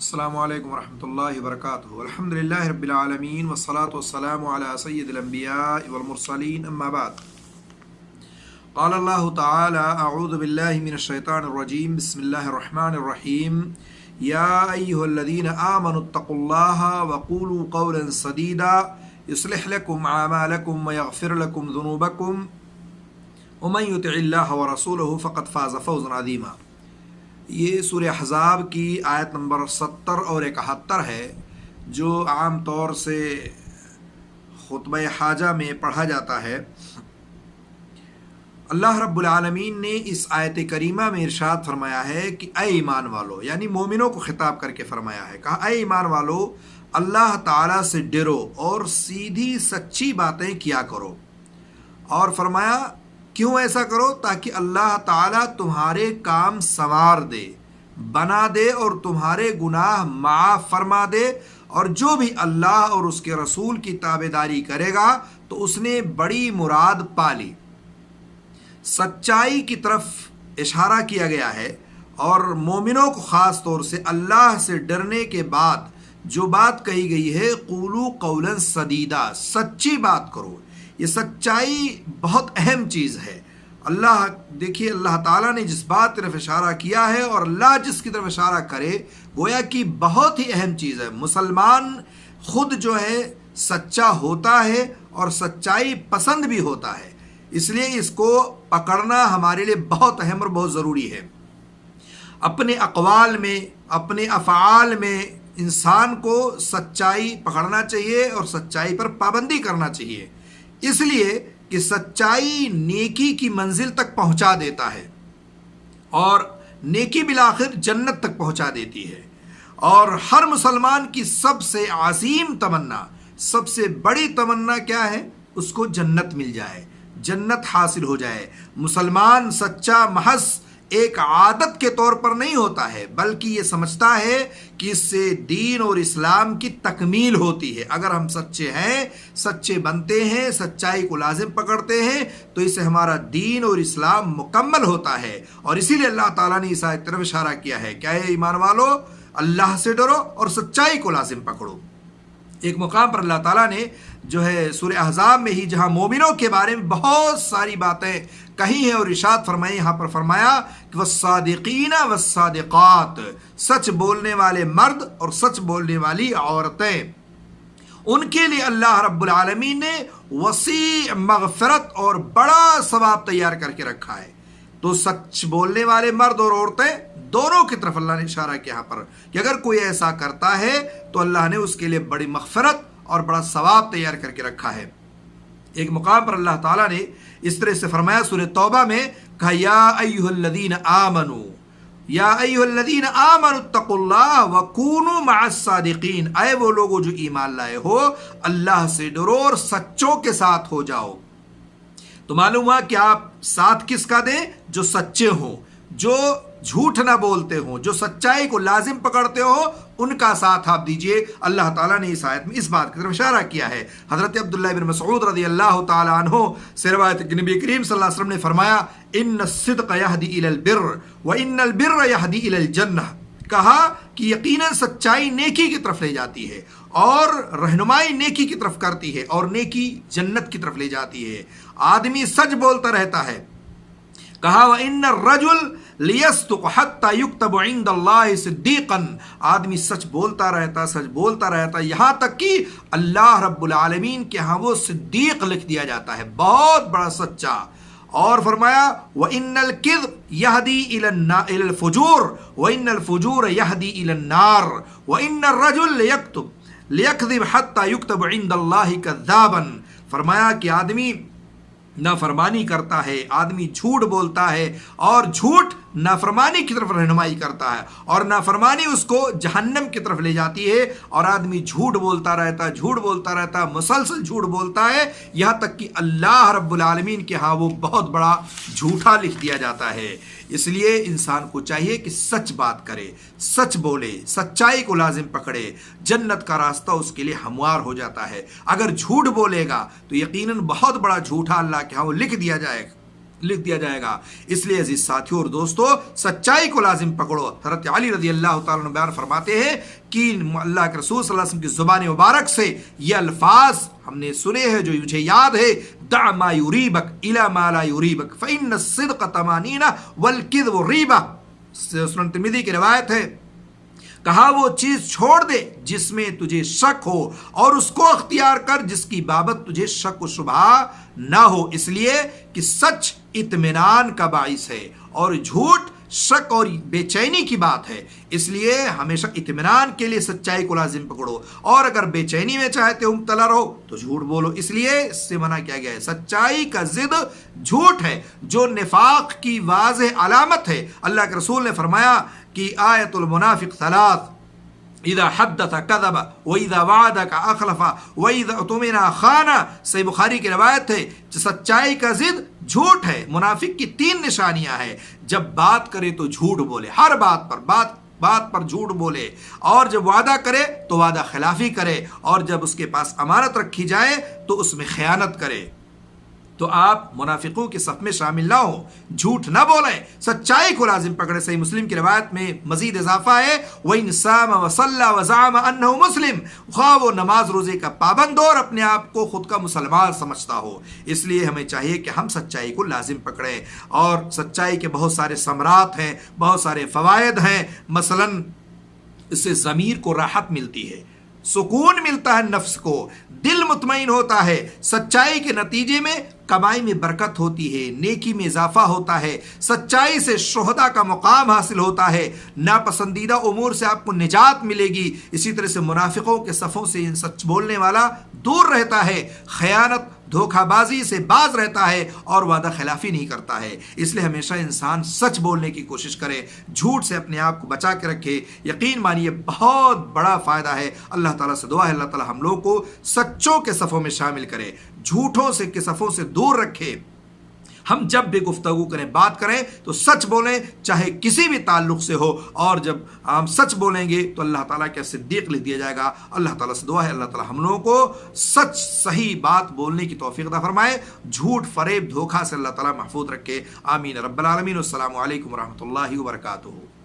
السلام علیکم ورحمۃ اللہ وبرکاتہ الحمد للہ رب العالمین والصلاة والسلام علی سید الانبیاء والمرسلین اما بعد قال اللہ تعالی اعوذ باللہ من الشیطان الرجیم بسم اللہ الرحمن الرحیم یا ایہا الذین آمنوا اتقوا اللہ وقولوا قولا سدیدا یصلح لکم اعمالکم ویغفر لکم ذنوبکم ومن یطع اللہ ورسولہ فقد فاز فوزا عظیما۔ یہ سورہ احزاب کی آیت نمبر 70 اور 71 ہے، جو عام طور سے خطبہ حاجہ میں پڑھا جاتا ہے۔ اللہ رب العالمین نے اس آیت کریمہ میں ارشاد فرمایا ہے کہ اے ایمان والو، یعنی مومنوں کو خطاب کر کے فرمایا ہے، کہا اے ایمان والو اللہ تعالیٰ سے ڈرو اور سیدھی سچی باتیں کیا کرو، اور فرمایا کیوں ایسا کرو؟ تاکہ اللہ تعالیٰ تمہارے کام سنوار دے، بنا دے اور تمہارے گناہ معاف فرما دے، اور جو بھی اللہ اور اس کے رسول کی تابعداری کرے گا تو اس نے بڑی مراد پالی۔ سچائی کی طرف اشارہ کیا گیا ہے، اور مومنوں کو خاص طور سے اللہ سے ڈرنے کے بعد جو بات کہی گئی ہے قولوا قولا سدیدا، سچی بات کرو۔ یہ سچائی بہت اہم چیز ہے۔ دیکھیے اللہ تعالیٰ نے جس بات طرف اشارہ کیا ہے اور اللہ جس کی طرف اشارہ کرے، گویا کہ بہت ہی اہم چیز ہے۔ مسلمان خود جو ہے سچا ہوتا ہے اور سچائی پسند بھی ہوتا ہے، اس لیے اس کو پکڑنا ہمارے لیے بہت اہم اور بہت ضروری ہے۔ اپنے اقوال میں، اپنے افعال میں انسان کو سچائی پکڑنا چاہیے اور سچائی پر پابندی کرنا چاہیے، اس لیے کہ سچائی نیکی کی منزل تک پہنچا دیتا ہے، اور نیکی بالآخر جنت تک پہنچا دیتی ہے۔ اور ہر مسلمان کی سب سے عظیم تمنا، سب سے بڑی تمنا کیا ہے؟ اس کو جنت مل جائے، جنت حاصل ہو جائے۔ مسلمان سچا محض ایک عادت کے طور پر نہیں ہوتا ہے، بلکہ یہ سمجھتا ہے کہ اس سے دین اور اسلام کی تکمیل ہوتی ہے۔ اگر ہم سچے ہیں، سچے بنتے ہیں، سچائی کو لازم پکڑتے ہیں، تو اس سے ہمارا دین اور اسلام مکمل ہوتا ہے۔ اور اسی لیے اللہ تعالیٰ نے اس آیت طرف اشارہ کیا ہے کہ اے ایمان والو اللہ سے ڈرو اور سچائی کو لازم پکڑو۔ ایک مقام پر اللہ تعالیٰ نے جو ہے سورہ احزاب میں ہی، جہاں مومنوں کے بارے میں بہت ساری باتیں کہی ہیں اور ارشاد فرمائی، یہاں پر فرمایا کہ والصادقین والصادقات، سچ بولنے والے مرد اور سچ بولنے والی عورتیں، ان کے لیے اللہ رب العالمین نے وسیع مغفرت اور بڑا ثواب تیار کر کے رکھا ہے۔ تو سچ بولنے والے مرد اور عورتیں دونوں کی طرف اللہ نے اشارہ کیا یہاں پر کہ اگر کوئی ایسا کرتا ہے تو اللہ نے اس کے لیے بڑی مغفرت اور بڑا ثواب تیار کر کے رکھا ہے۔ ایک مقام پر اللہ تعالیٰ نے اس طرح سے فرمایا سورہ توبہ میں، کہا یا ایھا الذین آمنوا، یا ایھا الذین آمنوا اتقوا اللہ وکونوا مع الصادقین، اے وہ لوگوں جو ایمان لائے ہو اللہ سے ڈرو اور سچوں کے ساتھ ہو جاؤ۔ تو معلوم ہوا کہ آپ ساتھ کس کا دیں؟ جو سچے ہوں، جو جھوٹ نہ بولتے ہوں، جو سچائی کو لازم پکڑتے ہو، ان کا ساتھ آپ دیجئے۔ اللہ تعالیٰ نے اس آیت میں اس بات کی طرف اشارہ کیا ہے۔ حضرت عبداللہ بن مسعود رضی اللہ تعالیٰ عنہ سے روایت کہ نبی کریم صلی اللہ علیہ وسلم نے فرمایا ان الصدق یہدی الی البر وان البر یہدی الی الجنہ، کہا کہ یقیناً سچائی نیکی کی طرف لے جاتی ہے اور رہنمائی نیکی کی طرف کرتی ہے، اور نیکی جنت کی طرف لے جاتی ہے۔ آدمی سچ بولتا رہتا ہے، کہا وَإِنَّ الرَّجُلَ لِيَصْدُقَ حَتَّى يُكْتَبَ عِندَ اللَّهِ صِدِّيقًا، آدمی سچ بولتا رہتا، سچ بولتا رہتا، یہاں تک کہ اللہ رب العالمین کے ہاں وہ صدیق لکھ دیا جاتا ہے، بہت بڑا سچا۔ اور فرمایا وَإِنَّ الْكِذْبَ يَهْدِي إِلَى الْفُجُورِ وَإِنَّ الْفُجُورَ يَهْدِي إِلَى النَّارِ وَإِنَّ الرَّجُلَ لِيَكْذِبَ حَتَّى يُكْتَبَ عِندَ اللَّهِ كَذَّابًا، فرمایا کہ آدمی نافرمانی کرتا ہے، آدمی جھوٹ بولتا ہے، اور جھوٹ نافرمانی کی طرف رہنمائی کرتا ہے، اور نافرمانی اس کو جہنم کی طرف لے جاتی ہے۔ اور آدمی جھوٹ بولتا رہتا، جھوٹ بولتا رہتا، مسلسل جھوٹ بولتا ہے، یہاں تک کہ اللہ رب العالمین کے ہاں وہ بہت بڑا جھوٹا لکھ دیا جاتا ہے۔ اس لیے انسان کو چاہیے کہ سچ بات کرے، سچ بولے، سچائی کو لازم پکڑے، جنت کا راستہ اس کے لیے ہموار ہو جاتا ہے۔ اگر جھوٹ بولے گا تو یقیناً بہت بڑا جھوٹا اللہ کے ہاں وہ لکھ دیا جائے گا۔ لکھ دیا جائے گا۔ اس لیے عزیز ساتھیوں اور دوستو، سچائی کو لازم پکڑو۔ حضرت علی رضی اللہ تعالیٰ عنہ بیان فرماتے ہیں کہ اللہ کے رسول صلی اللہ علیہ وسلم کی زبان مبارک سے یہ الفاظ ہم نے سنے ہیں جو مجھے یاد ہے، دع ما یریبک الی ما لا یریبک فإن الصدق طمانینہ والکذب ریبہ۔ سنن ترمذی کی روایت ہے، کہا وہ چیز چھوڑ دے جس میں تجھے شک ہو اور اس کو اختیار کر جس کی بابت تجھے شک و شبہ نہ ہو، اس لیے کہ سچ اطمینان کا باعث ہے اور جھوٹ شک اور بے چینی کی بات ہے۔ اس لیے ہمیشہ اطمینان کے لیے سچائی کو لازم پکڑو، اور اگر بے چینی میں چاہتے ہو مبتلا رہو تو جھوٹ بولو۔ اس لیے اس سے منع کیا گیا ہے۔ سچائی کا ضد جھوٹ ہے جو نفاق کی واضح علامت ہے۔ اللہ کے رسول نے فرمایا کہ آیت المنافق ثلاث، اذا حدث کذب واذا وعدک اخلف واذا اؤتمن خان۔ صحیح بخاری کی روایت ہے، سچائی کا ضد جھوٹ ہے۔ منافق کی 3 نشانیاں ہیں، جب بات کرے تو جھوٹ بولے، ہر بات پر جھوٹ بولے، اور جب وعدہ کرے تو وعدہ خلافی کرے، اور جب اس کے پاس امانت رکھی جائے تو اس میں خیانت کرے۔ تو آپ منافقوں کے صف میں شامل نہ ہو، جھوٹ نہ بولیں، سچائی کو لازم پکڑے۔ صحیح مسلم کی روایت میں مزید اضافہ ہے، وَإِنْ سَامَ وَصَلَّى وَزَعَمَ أَنَّهُ مُسْلِمٌ، خواہ وہ نماز روزے کا پابند ہو اور اپنے آپ کو خود کا مسلمان سمجھتا ہو۔ اس لیے ہمیں چاہیے کہ ہم سچائی کو لازم پکڑیں، اور سچائی کے بہت سارے ثمرات ہیں، بہت سارے فوائد ہیں۔ مثلاً اس سے ضمیر کو راحت ملتی ہے، سکون ملتا ہے، نفس کو دل مطمئن ہوتا ہے۔ سچائی کے نتیجے میں کمائی میں برکت ہوتی ہے، نیکی میں اضافہ ہوتا ہے، سچائی سے شہداء کا مقام حاصل ہوتا ہے، ناپسندیدہ امور سے آپ کو نجات ملے گی۔ اسی طرح سے منافقوں کے صفوں سے سچ بولنے والا دور رہتا ہے، خیانت دھوکہ بازی سے باز رہتا ہے اور وعدہ خلافی نہیں کرتا ہے۔ اس لیے ہمیشہ انسان سچ بولنے کی کوشش کرے، جھوٹ سے اپنے آپ کو بچا کے رکھے۔ یقین مانیے بہت بڑا فائدہ ہے۔ اللہ تعالیٰ سے دعا ہے اللہ تعالیٰ ہم لوگ کو سچوں کے صفوں میں شامل کرے، جھوٹوں سے کے صفوں سے دور رکھے۔ ہم جب بھی گفتگو کریں، بات کریں تو سچ بولیں، چاہے کسی بھی تعلق سے ہو، اور جب ہم سچ بولیں گے تو اللہ تعالیٰ کے صدیق لکھ دیا جائے گا۔ اللہ تعالیٰ سے دعا ہے اللہ تعالیٰ ہم لوگوں کو سچ صحیح بات بولنے کی توفیق عطا فرمائے، جھوٹ فریب دھوکہ سے اللہ تعالیٰ محفوظ رکھے۔ آمین رب العالمین۔ السلام علیکم ورحمۃ اللہ وبرکاتہ۔